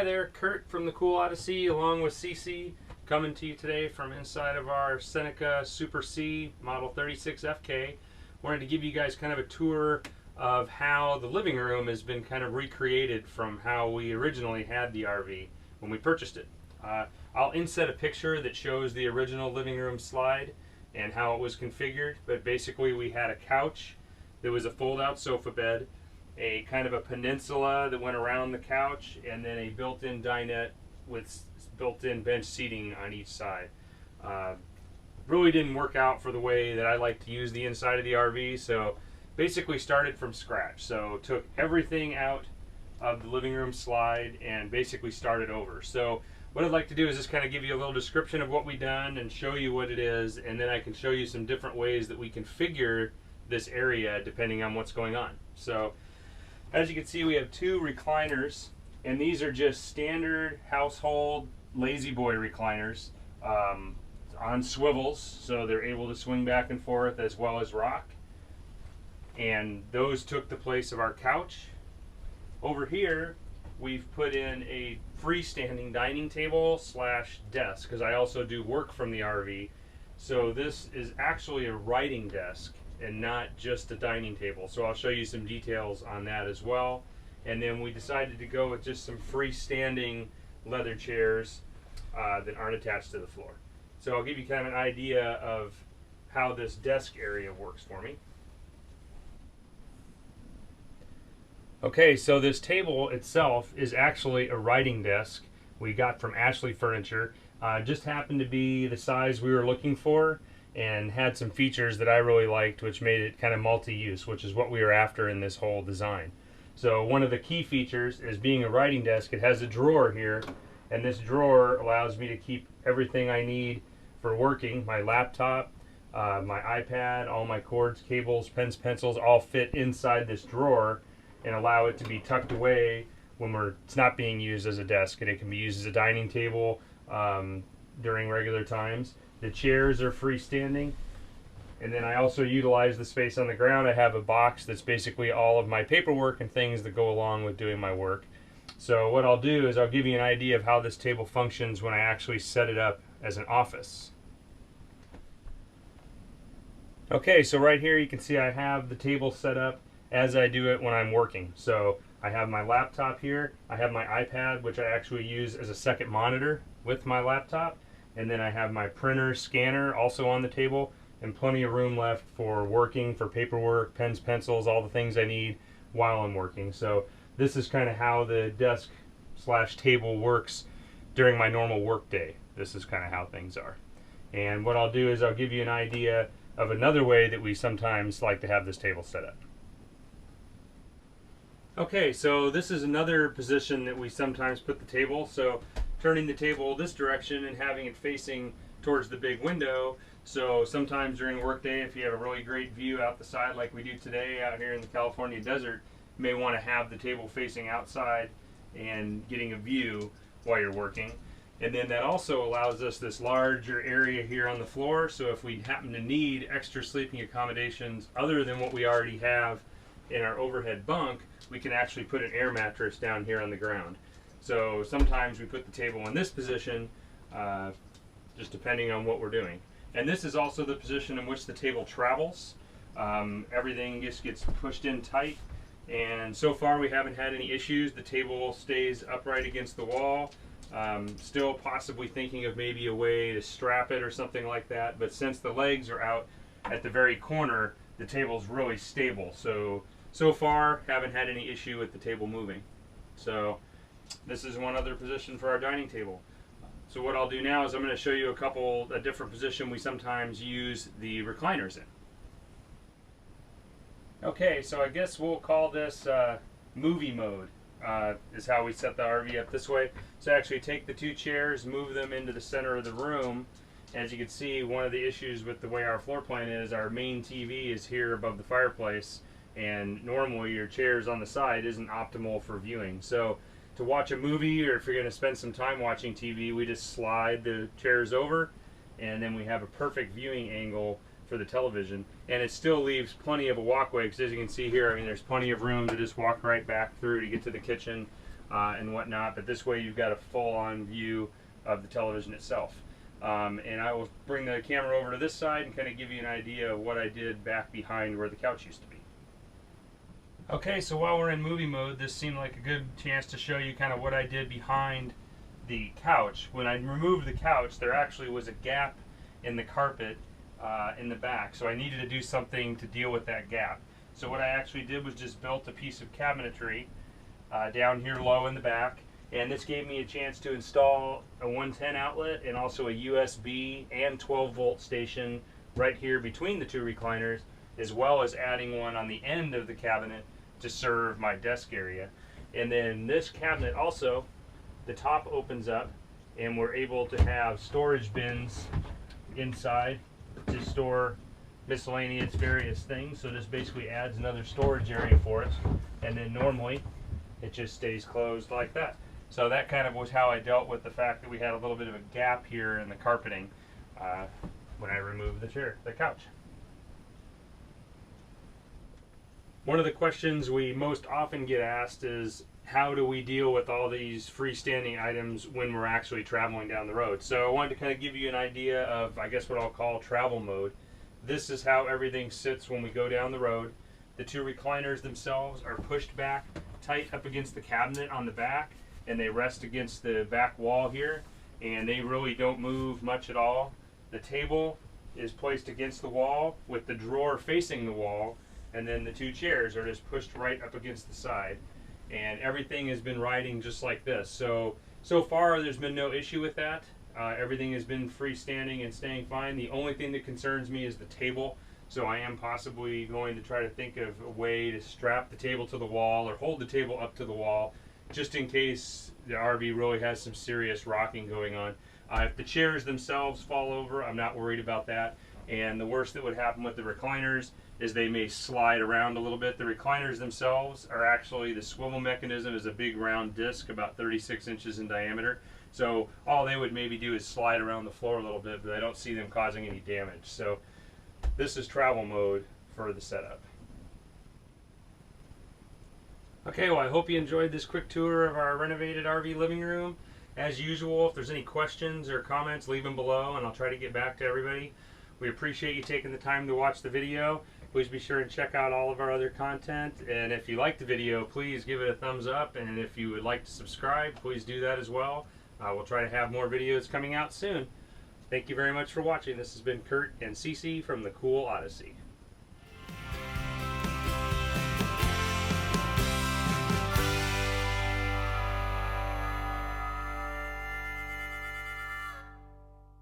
there, Kurt from the Kuhl Odyssey along with CC coming to you today from inside of our Seneca Super C Model 36FK. Wanted to give you guys kind of a tour of how the living room has been kind of recreated from how we originally had the RV when we purchased it. I'll inset a picture that shows the original living room slide and how it was configured, but basically we had a couch that was a fold-out sofa bed, a kind of a peninsula that went around the couch, and then a built-in dinette with built-in bench seating on each side. Really didn't work out for the way that I like to use the inside of the RV, so basically started from scratch. So took everything out of the living room slide and basically started over. So what I'd like to do is just kind of give you a little description of what we've done and show you what it is, and then I can show you some different ways that we configure this area depending on what's going on. So as you can see, we have two recliners, and these are just standard household lazy boy recliners on swivels, so they're able to swing back and forth as well as rock. And those took the place of our couch. Over here, we've put in a freestanding dining table slash desk, because I also do work from the RV. So this is actually a writing desk and not just a dining table. So I'll show you some details on that as well. And then we decided to go with just some freestanding leather chairs that aren't attached to the floor. So I'll give you kind of an idea of how this desk area works for me. Okay, so this table itself is actually a writing desk we got from Ashley Furniture. Just happened to be the size we were looking for and had some features that I really liked, which made it kind of multi-use, which is what we were after in this whole design. So one of the key features is being a writing desk. It has a drawer here, and this drawer allows me to keep everything I need for working. My laptop, my iPad, all my cords, cables, pens, pencils, all fit inside this drawer and allow it to be tucked away when it's not being used as a desk, and it can be used as a dining table during regular times. The chairs are freestanding, and then I also utilize the space on the ground. I have a box that's basically all of my paperwork and things that go along with doing my work. So what I'll do is I'll give you an idea of how this table functions when I actually set it up as an office. Okay, so right here you can see I have the table set up as I do it when I'm working. So I have my laptop here, I have my iPad, which I actually use as a second monitor with my laptop, and then I have my printer scanner also on the table, and plenty of room left for working, for paperwork, pens, pencils, all the things I need while I'm working. So this is kind of how the desk slash table works during my normal work day. This is kind of how things are. And what I'll do is I'll give you an idea of another way that we sometimes like to have this table set up. Okay, so this is another position that we sometimes put the table. So turning the table this direction and having it facing towards the big window. So sometimes during workday, if you have a really great view out the side like we do today out here in the California desert, you may want to have the table facing outside and getting a view while you're working. And then that also allows us this larger area here on the floor. So if we happen to need extra sleeping accommodations other than what we already have in our overhead bunk, we can actually put an air mattress down here on the ground. So sometimes we put the table in this position, just depending on what we're doing. And this is also the position in which the table travels. Everything just gets pushed in tight, and so far we haven't had any issues. The table stays upright against the wall. Still possibly thinking of maybe a way to strap it or something like that, but since the legs are out at the very corner, the table's really stable. So far haven't had any issue with the table moving. So this is one other position for our dining table. So what I'll do now is I'm going to show you a different position we sometimes use the recliners in. Okay, so I guess we'll call this movie mode, is how we set the RV up this way. So actually take the two chairs, move them into the center of the room. As you can see, one of the issues with the way our floor plan is, our main TV is here above the fireplace, and normally your chairs on the side isn't optimal for viewing. So to watch a movie, or if you're going to spend some time watching TV, we just slide the chairs over, and then we have a perfect viewing angle for the television. And it still leaves plenty of a walkway, because as you can see here, I mean, there's plenty of room to just walk right back through to get to the kitchen and whatnot, but this way you've got a full-on view of the television itself. And I will bring the camera over to this side and kind of give you an idea of what I did back behind where the couch used to be. Okay, so while we're in movie mode, this seemed like a good chance to show you kind of what I did behind the couch. When I removed the couch, there actually was a gap in the carpet in the back, so I needed to do something to deal with that gap. So what I actually did was just built a piece of cabinetry down here low in the back, and this gave me a chance to install a 110 outlet and also a USB and 12 volt station right here between the two recliners, as well as adding one on the end of the cabinet to serve my desk area. And then this cabinet also, the top opens up and we're able to have storage bins inside to store miscellaneous various things. So this basically adds another storage area for us, and then normally it just stays closed like that. So that kind of was how I dealt with the fact that we had a little bit of a gap here in the carpeting when I removed the couch. One of the questions we most often get asked is, how do we deal with all these freestanding items when we're actually traveling down the road? So I wanted to kind of give you an idea of, I guess, what I'll call travel mode. This is how everything sits when we go down the road. The two recliners themselves are pushed back tight up against the cabinet on the back, and they rest against the back wall here, and they really don't move much at all. The table is placed against the wall with the drawer facing the wall, and then the two chairs are just pushed right up against the side, and everything has been riding just like this. So far there's been no issue with that. Everything has been freestanding and staying fine. The only thing that concerns me is the table, so I am possibly going to try to think of a way to strap the table to the wall or hold the table up to the wall, just in case the RV really has some serious rocking going on. If the chairs themselves fall over, I'm not worried about that. And the worst that would happen with the recliners is they may slide around a little bit. The recliners themselves are actually, the swivel mechanism is a big round disc about 36 inches in diameter. So all they would maybe do is slide around the floor a little bit, but I don't see them causing any damage. So this is travel mode for the setup. Okay, well, I hope you enjoyed this quick tour of our renovated RV living room. As usual, if there's any questions or comments, leave them below and I'll try to get back to everybody. We appreciate you taking the time to watch the video. Please be sure and check out all of our other content. And if you like the video, please give it a thumbs up. And if you would like to subscribe, please do that as well. We'll try to have more videos coming out soon. Thank you very much for watching. This has been Kurt and Cece from the Kuhl Odyssey.